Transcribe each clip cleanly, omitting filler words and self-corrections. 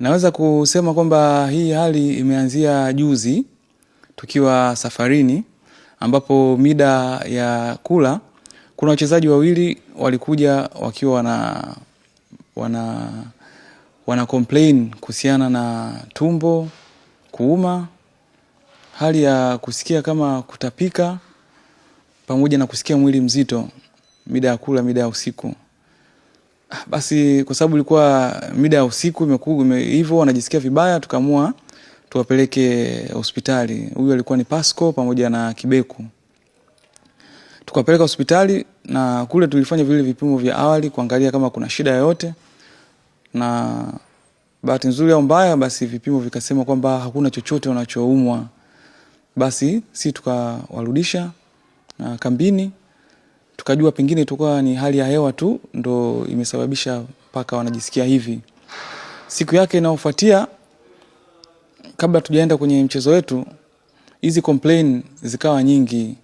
Naweza kusema kwamba hii hali imeanzia juzi tukiwa safarini, ambapo mida ya kula kuna wachezaji wawili walikuja wakiwa wana complain kuhusiana na tumbo kuuma, hali ya kusikia kama kutapika pamoja na kusikia mwili mzito mida ya kula, mida ya usiku. Basi kwa sababu ilikuwa mida ya usiku hivyo wanajisikia vibaya, tukaamua tuwapeleke hospitali. Huyu alikuwa ni Pasco pamoja na Kibeku. Tukapeleka hospitali na kule tulifanya vile vipimo vya awali kuangalia kama kuna shida yoyote, na bahati nzuri au mbaya basi vipimo vikasema kwamba hakuna chochote wanachoumwa. Basi si tukawarudisha kambini, tukajua pengine tukua ni hali ya hewa tu ndo imesababisha mpaka wanajisikia hivi. Siku yake inayofuatia, kabla tujaenda kwenye mchezo wetu, hizi complain zikawa nyingi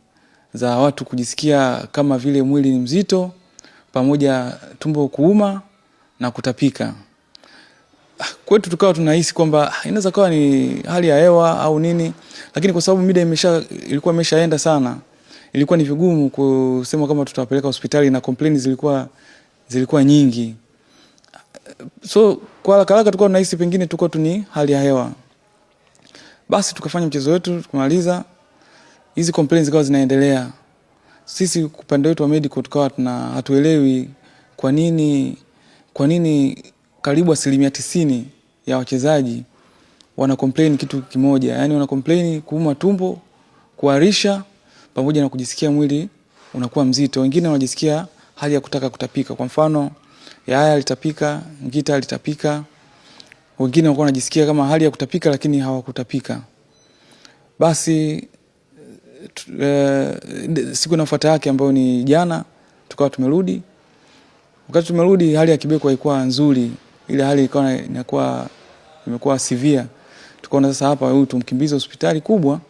za watu kujisikia kama vile mwili ni mzito pamoja tumbo kuuma na kutapika. Kwetu tukawa tunahisi kwamba inaweza kuwa ni hali ya hewa au nini, lakini kwa sababu mida ilikuwa imeshaenda sana, ilikuwa ni vigumu kusema kama tutawapeleka hospitali na complain zilikuwa nyingi. So kwa haraka tulikuwa tunahisi pengine tuko tu ni hali ya hewa. Basi tukafanya mchezo wetu, tukamaliza. Hizi complaints zikawa zinaendelea. Sisi upande wetu wa medical tukawa hatuelewi kwa nini karibu 90% ya wachezaji wana complain kitu kimoja. Yaani wana complain kuuma tumbo, kuharisha pamoja na kujisikia mwili unakuwa mzito. Wengine wanajisikia hali ya kutaka kutapika. Kwa mfano, Yaya alitapika, Ngita alitapika. Wengine walikuwa wanajisikia kama hali ya kutapika lakini hawakutapika. Basi siku inayofuata yake ambayo ni jana, tukawa tumerudi. Wakati tumerudi hali ya Kibeku haikuwa nzuri. Ile hali imekuwa severe. Tukaona sasa hapa huyu tumkimbize hospitali kubwa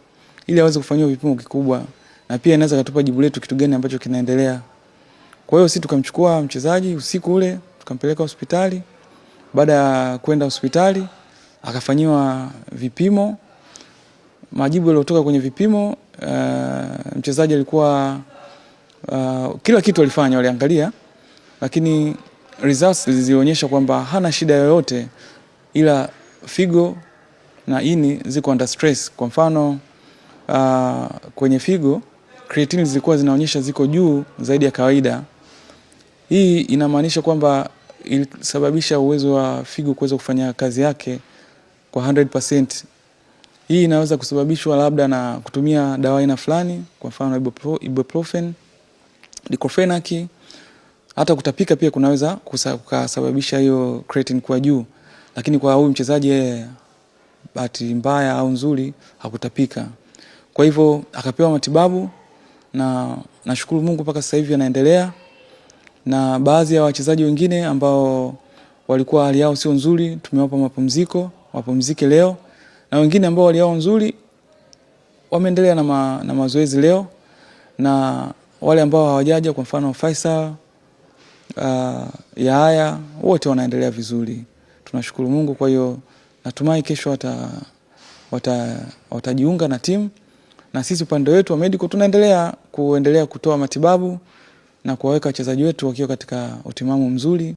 ili aweze kufanyiwa vipimo kikubwa, na pia inaweza kutupa jibu letu kitu gani ambacho kinaendelea. Kwa hiyo sisi tukamchukua mchezaji usiku ule, tukampeleka hospitali. Baada ya kwenda hospitali akafanyiwa vipimo. Majibu yaliyotoka kwenye vipimo, mchezaji alikuwa kila kitu alifanya, waliangalia, lakini results zilionyesha kwamba hana shida yoyote, ila figo na ini ziko under stress. Kwa mfano kwenye figo creatine zilikuwa zinaonyesha ziko juu zaidi ya kawaida. Hii inamaanisha kwamba ilisababisha uwezo wa figo kuweza kufanya kazi yake kwa 100%. Hii inaweza kusababishwa labda na kutumia dawa aina fulani, kwa mfano ibuprofen, diclofenac. Hata kutapika pia kunaweza kusababisha hiyo creatine kuwa juu, lakini kwa huyu mchezaji bahati mbaya au nzuri hakutapika. Kwa hivyo akapewa matibabu, na nashukuru Mungu mpaka sasa hivi anaendelea. Na baadhi ya wachezaji wengine ambao walikuwa hali yao sio nzuri tumewapa mapumziko, wapumzike leo, na wengine ambao hali yao nzuri wameendelea na mazoezi leo, na wale ambao hawajaja, kwa mfano Faisal, Yahaya, wote wanaendelea vizuri. Tunashukuru Mungu. Kwa hiyo natumai kesho watajiunga na timu, na sisi upande wetu wa medical tunaendelea kutoa matibabu na kuwaweka wachezaji wetu wakiwa katika utimamu mzuri.